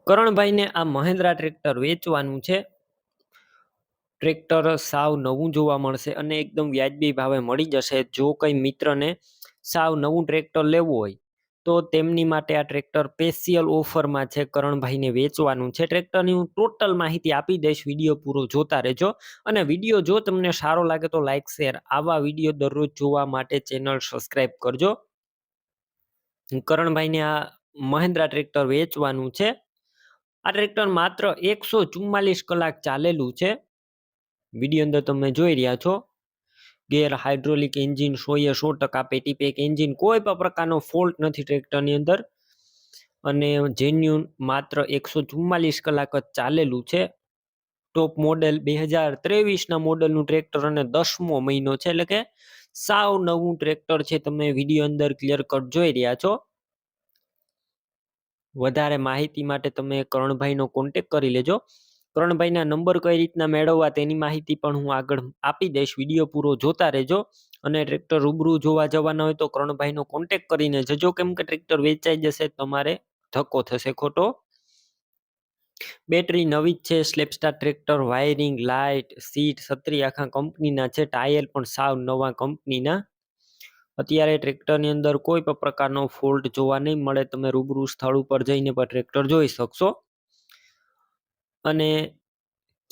કરણભાઈને આ મહિન્દ્રા ટ્રેક્ટર વેચવાનું છે. ટ્રેક્ટર સાવ નવું જોવા મળશે અને એકદમ વ્યાજબી ભાવે મળી જશે. જો કઈ મિત્રને સાવ નવું ટ્રેક્ટર લેવું હોય તો તેમની માટે આ ટ્રેક્ટર સ્પેશિયલ ઓફરમાં છે. કરણભાઈને વેચવાનું છે. ટ્રેક્ટરની હું ટોટલ માહિતી આપી દઈશ. વિડીયો પૂરો જોતા રહેજો. અને વિડીયો જો તમને સારો લાગે તો લાઈક શેર, આવા વિડીયો દરરોજ જોવા માટે ચેનલ સબસ્ક્રાઈબ કરજો. કરણભાઈને આ મહિન્દ્રા ટ્રેક્ટર વેચવાનું છે. આ ટ્રેક્ટર માત્ર 144 કલાક ચાલેલું છે. વિડીયો અંદર તમે જોઈ રહ્યા છો. ગેર હાઇડ્રોલિક એન્જિન 100% પેટી પેક એન્જિન, કોઈ પણ પ્રકારનો ફોલ્ટ નથી ટ્રેક્ટરની અંદર. અને જેન્યુન માત્ર 144 કલાક જ ચાલેલું છે. ટોપ મોડેલ 2023ના મોડેલનું ટ્રેક્ટર અને 10મો મહિનો છે, એટલે કે સાવ નવું ટ્રેક્ટર છે. તમે વિડીયો અંદર ક્લિયર કટ જોઈ રહ્યા છો. વધારે માહિતી માટે તમે કરણભાઈનો કોન્ટેક્ટ કરી લેજો. કરણભાઈના નંબર કઈ રીતના મેળવવા તેની માહિતી પણ હું આગળ આપી દઈશ. વિડીયો પૂરો જોતા રહેજો. અને ટ્રેક્ટર રૂબરૂ જોવા જવાના હોય તો કરણભાઈનો કોન્ટેક્ટ કરીને જજો, કેમ કે ટ્રેક્ટર વેચાઈ જશે તમારે ધક્કો થશે ખોટો. બેટરી નવી જ છે. સ્લેપસ્ટાર ટ્રેક્ટર, વાયરિંગ, લાઇટ, સીટ, છત્રી આખા કંપનીના છે. ટાયર પણ સાવ નવા કંપનીના. અત્યારે ટ્રેક્ટરની અંદર કોઈ પણ પ્રકારનો ફોલ્ટ જોવા નહીં મળે. તમે રૂબરૂ સ્થળ ઉપર જઈને પણ ટ્રેક્ટર જોઈ શકશો. અને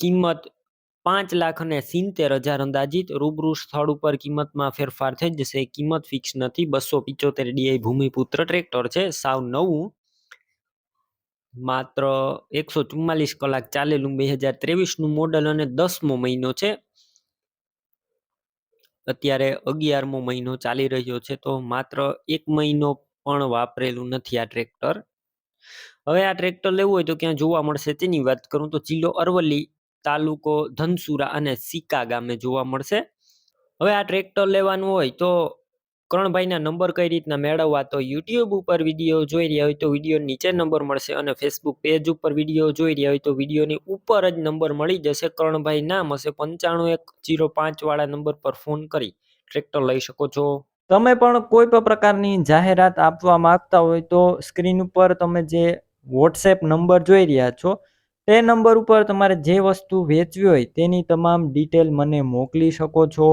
કિંમત 5,70,000 અંદાજિત. રૂબરૂ સ્થળ ઉપર કિંમતમાં ફેરફાર થઈ જશે. કિંમત ફિક્સ નથી. 275 DI ભૂમિપુત્ર ટ્રેક્ટર છે, સાવ નવું. માત્ર 144 કલાક ચાલેલું, 2023નું મોડલ અને 10મો મહિનો છે. અત્યારે 11મો મહિનો ચાલી રહ્યો છે, તો માત્ર 1 મહિનો પણ વાપરેલું નથી આ ટ્રેક્ટર. હવે આ ટ્રેક્ટર લેવું હોય તો ક્યાં જોવા મળશે તેની વાત કરું તો જિલ્લો અરવલ્લી, તાલુકો ધનસુરા અને સિકા ગામે જોવા મળશે. હવે આ ટ્રેક્ટર લેવાનું હોય તો કરણભાઈના નંબર કઈ રીતના મેળવવા, તો યુટ્યુબ ઉપર વિડીયો જોઈ રહ્યા હોય તો વિડીયો નીચે નંબર મળશે, અને ફેસબુક પેજ ઉપર વિડીયો જોઈ રહ્યા હોય તો વિડીયોની ઉપર જ નંબર મળી જશે. કરણભાઈ નામ હશે. 95-105 વાળા નંબર પર ફોન કરી ટ્રેક્ટર લઈ શકો છો. તમે પણ કોઈ પણ પ્રકારની જાહેરાત આપવા માંગતા હોય તો સ્ક્રીન ઉપર તમે જે વોટ્સએપ નંબર જોઈ રહ્યા છો તે નંબર ઉપર તમારે જે વસ્તુ વેચવી હોય તેની તમામ ડિટેલ મને મોકલી શકો છો.